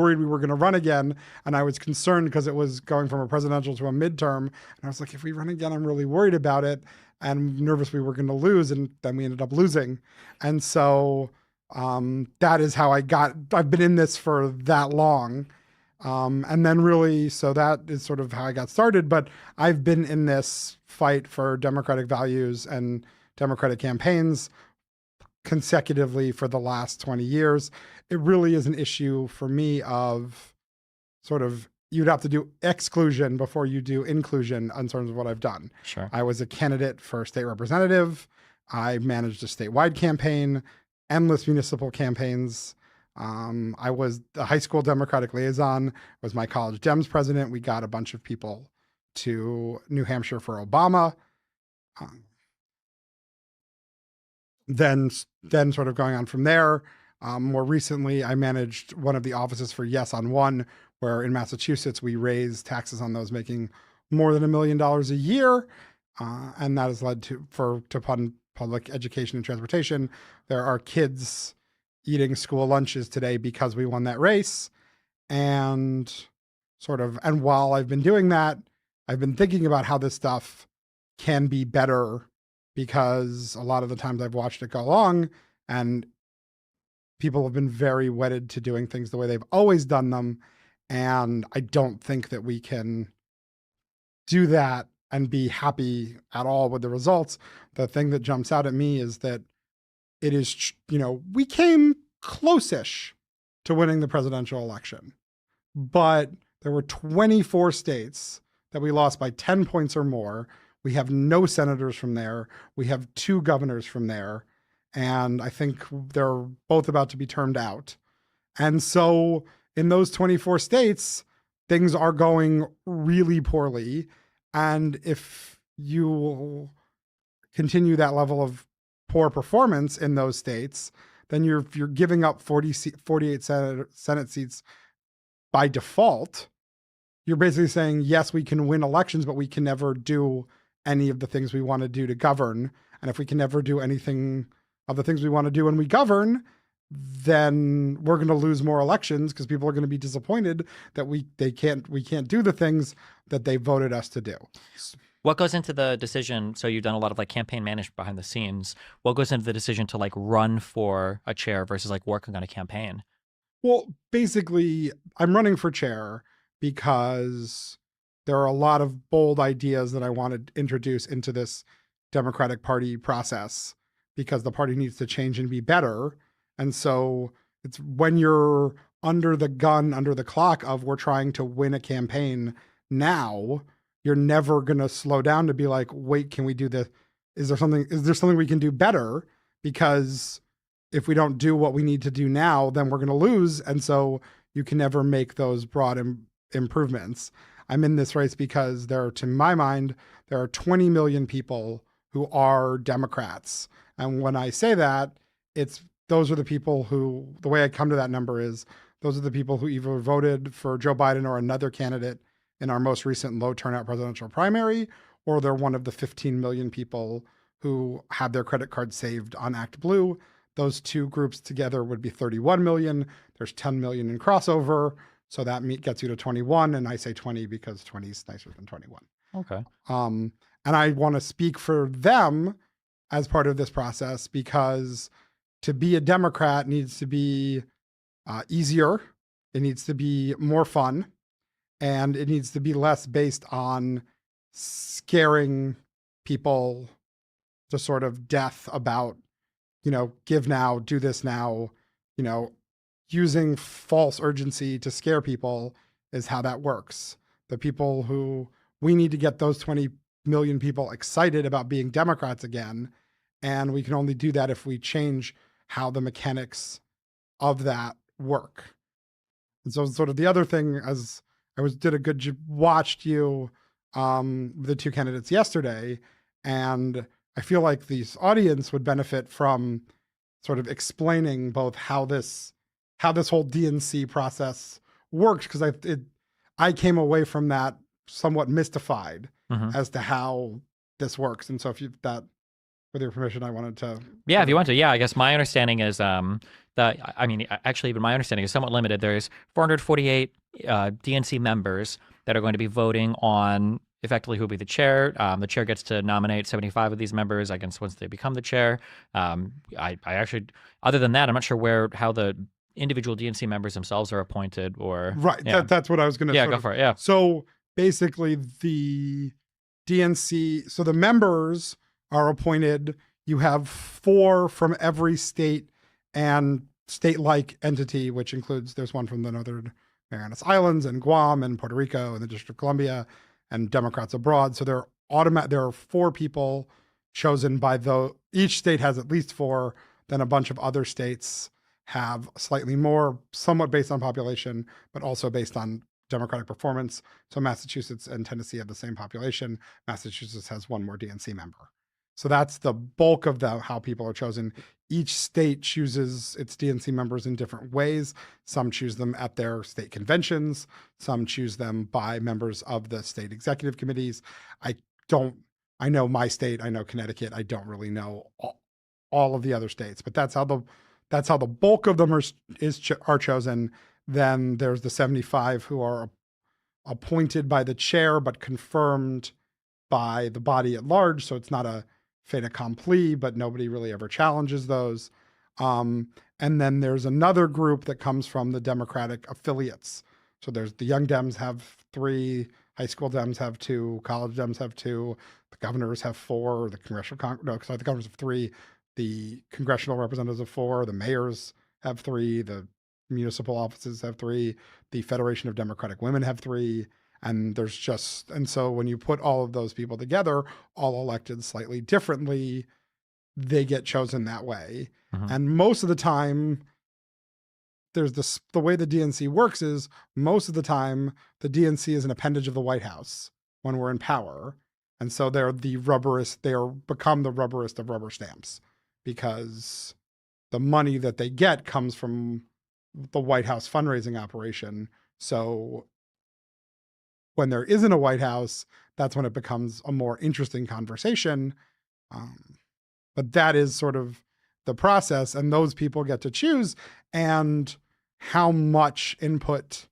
worried we were going to run again, and I was concerned because it was going from a presidential to a midterm, and I was like, if we run again, I'm really worried about it and nervous we were going to lose, and then we ended up losing. And so that is how I've been in this for that long. And then really, so that is sort of how I got started, but I've been in this fight for democratic values and democratic campaigns consecutively for the last 20 years. It really is an issue for me of sort of, you'd have to do exclusion before you do inclusion in terms of what I've done. Sure. I was a candidate for state representative. I managed a statewide campaign, endless municipal campaigns. I was the high school Democratic liaison, was my college Dems president. We got a bunch of people to New Hampshire for Obama. Then sort of going on from there. More recently, I managed one of the offices for Yes on One, where in Massachusetts we raise taxes on those making more than $1 million a year, and that has led to fund public education and transportation. There are kids eating school lunches today because we won that race, and while I've been doing that, I've been thinking about how this stuff can be better, because a lot of the times I've watched it go along and people have been very wedded to doing things the way they've always done them. And I don't think that we can do that and be happy at all with the results. The thing that jumps out at me is that it is, we came close-ish to winning the presidential election, but there were 24 states that we lost by 10 points or more. We have no senators from there. We have 2 governors from there. And I think they're both about to be termed out. And so in those 24 states, things are going really poorly. And if you continue that level of poor performance in those states, then you're giving up 48 Senate seats by default. You're basically saying, yes, we can win elections, but we can never do any of the things we want to do to govern. And if we can never do anything of the things we want to do when we govern, then we're going to lose more elections because people are going to be disappointed that we can't do the things that they voted us to do. What goes into the decision? So you've done a lot of like campaign management behind the scenes. What goes into the decision to like run for a chair versus like working on a campaign? Well, basically, I'm running for chair because there are a lot of bold ideas that I want to introduce into this Democratic Party process, because the party needs to change and be better. And so it's when you're under the gun, under the clock of we're trying to win a campaign now, you're never going to slow down to be like, wait, can we do this? Is there something we can do better? Because if we don't do what we need to do now, then we're going to lose. And so you can never make those broad improvements. I'm in this race because to my mind, there are 20 million people who are Democrats. And when I say that, those are the people who, the way I come to that number is, those are the people who either voted for Joe Biden or another candidate in our most recent low turnout presidential primary, or they're one of the 15 million people who had their credit card saved on Act Blue. Those two groups together would be 31 million. There's 10 million in crossover. So that gets you to 21. And I say 20 because 20 is nicer than 21. Okay. And I want to speak for them as part of this process, because to be a Democrat needs to be easier. It needs to be more fun. And it needs to be less based on scaring people to sort of death about, give now, do this now, using false urgency to scare people is how that works. The people we need to get those 20 million people excited about being Democrats again. And we can only do that if we change how the mechanics of that work. And so sort of the other thing, as I watched you, the 2 candidates yesterday, and I feel like this audience would benefit from sort of explaining both how this whole DNC process works, because I came away from that somewhat mystified as to how this works. And so if with your permission, I wanted to Yeah, sort if you of want to. Yeah, I guess my understanding is that I mean, actually, even my understanding is somewhat limited. There's 448 DNC members that are going to be voting on effectively who will be the chair. The chair gets to nominate 75 of these members, I guess, once they become the chair. I actually, other than that, I'm not sure how the individual DNC members themselves are appointed or right. yeah, That's what I was going to yeah, sort go of. for it. Yeah. So basically, the DNC. So the members are appointed. You have 4 from every state and state-like entity, which includes there's one from the Northern Marianas Islands and Guam and Puerto Rico and the District of Columbia and Democrats abroad. So there are 4 people chosen by each state has at least 4. Then a bunch of other states have slightly more, somewhat based on population, but also based on Democratic performance. So Massachusetts and Tennessee have the same population. Massachusetts has 1 more DNC member. So that's the bulk of how people are chosen. Each state chooses its DNC members in different ways. Some choose them at their state conventions. Some choose them by members of the state executive committees. I know my state, I know Connecticut. I don't really know all of the other states, but that's how the bulk of them are chosen. Then there's the 75 who are appointed by the chair, but confirmed by the body at large. So it's not a fait accompli, but nobody really ever challenges those. And then there's another group that comes from the Democratic affiliates. So there's the Young Dems have 3, high school Dems have 2, college Dems have 2, the governors have 4, the the governors have 3, the congressional representatives have 4, the mayors have 3, the municipal offices have 3, the Federation of Democratic Women have 3, and so when you put all of those people together, all elected slightly differently, they get chosen that way. Mm-hmm. And most of the time, the way the DNC works is most of the time the DNC is an appendage of the White House when we're in power. And so they're become the rubberist of rubber stamps, because the money that they get comes from the White House fundraising operation. So when there isn't a White House, that's when it becomes a more interesting conversation. But that is sort of the process, and those people get to choose, and how much input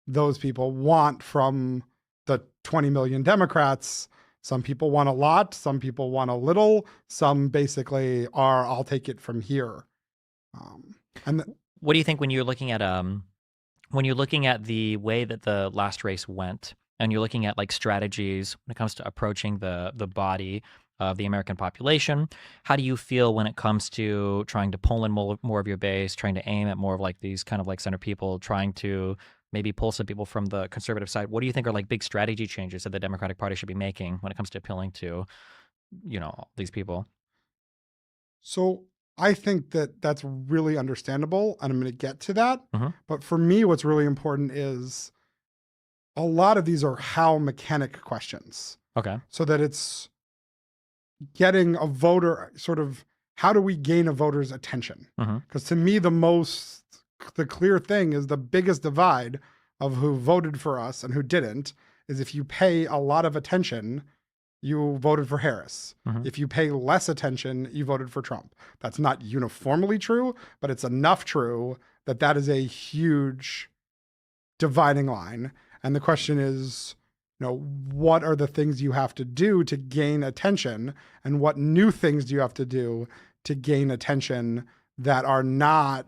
those people want from the 20 million Democrats. Some people want a lot, some people want a little, some basically are, I'll take it from here. What do you think when you're looking at the way that the last race went, and you're looking at like strategies when it comes to approaching the body of the American population? How do you feel when it comes to trying to pull in more of your base, trying to aim at more of like these kind of like center people, trying to maybe pull some people from the conservative side? What do you think are like big strategy changes that the Democratic Party should be making when it comes to appealing to, these people? So I think that that's really understandable, and I'm going to get to that. Mm-hmm. But for me, what's really important is a lot of these are how mechanic questions. Okay. So that it's getting a voter, sort of, how do we gain a voter's attention? Because to me, the clear thing is the biggest divide of who voted for us and who didn't is if you pay a lot of attention, you voted for Harris. If you pay less attention, you voted for Trump. That's not uniformly true, but it's enough true that is a huge dividing line. And the question is, what are the things you have to do to gain attention, and what new things do you have to do to gain attention that are not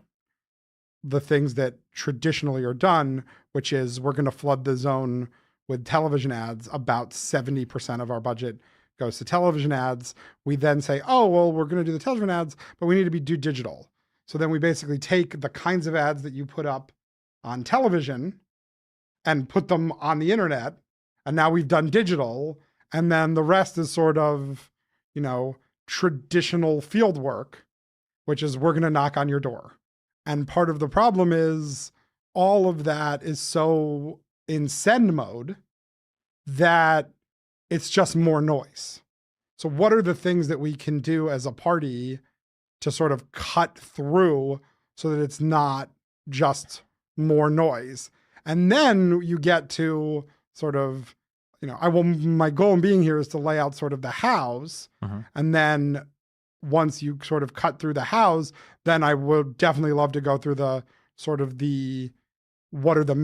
the things that traditionally are done, which is we're going to flood the zone with television ads. About 70% of our budget goes to television ads. We then say, oh, well, we're going to do the television ads, but we need to do digital. So then we basically take the kinds of ads that you put up on television and put them on the internet. And now we've done digital. And then the rest is sort of, traditional field work, which is we're going to knock on your door. And part of the problem is all of that is so in send mode that it's just more noise. So what are the things that we can do as a party to sort of cut through so that it's not just more noise? And then you get to sort of, my goal in being here is to lay out sort of the hows. And then once you sort of cut through the hows, then I would definitely love to go through the sort of the what are the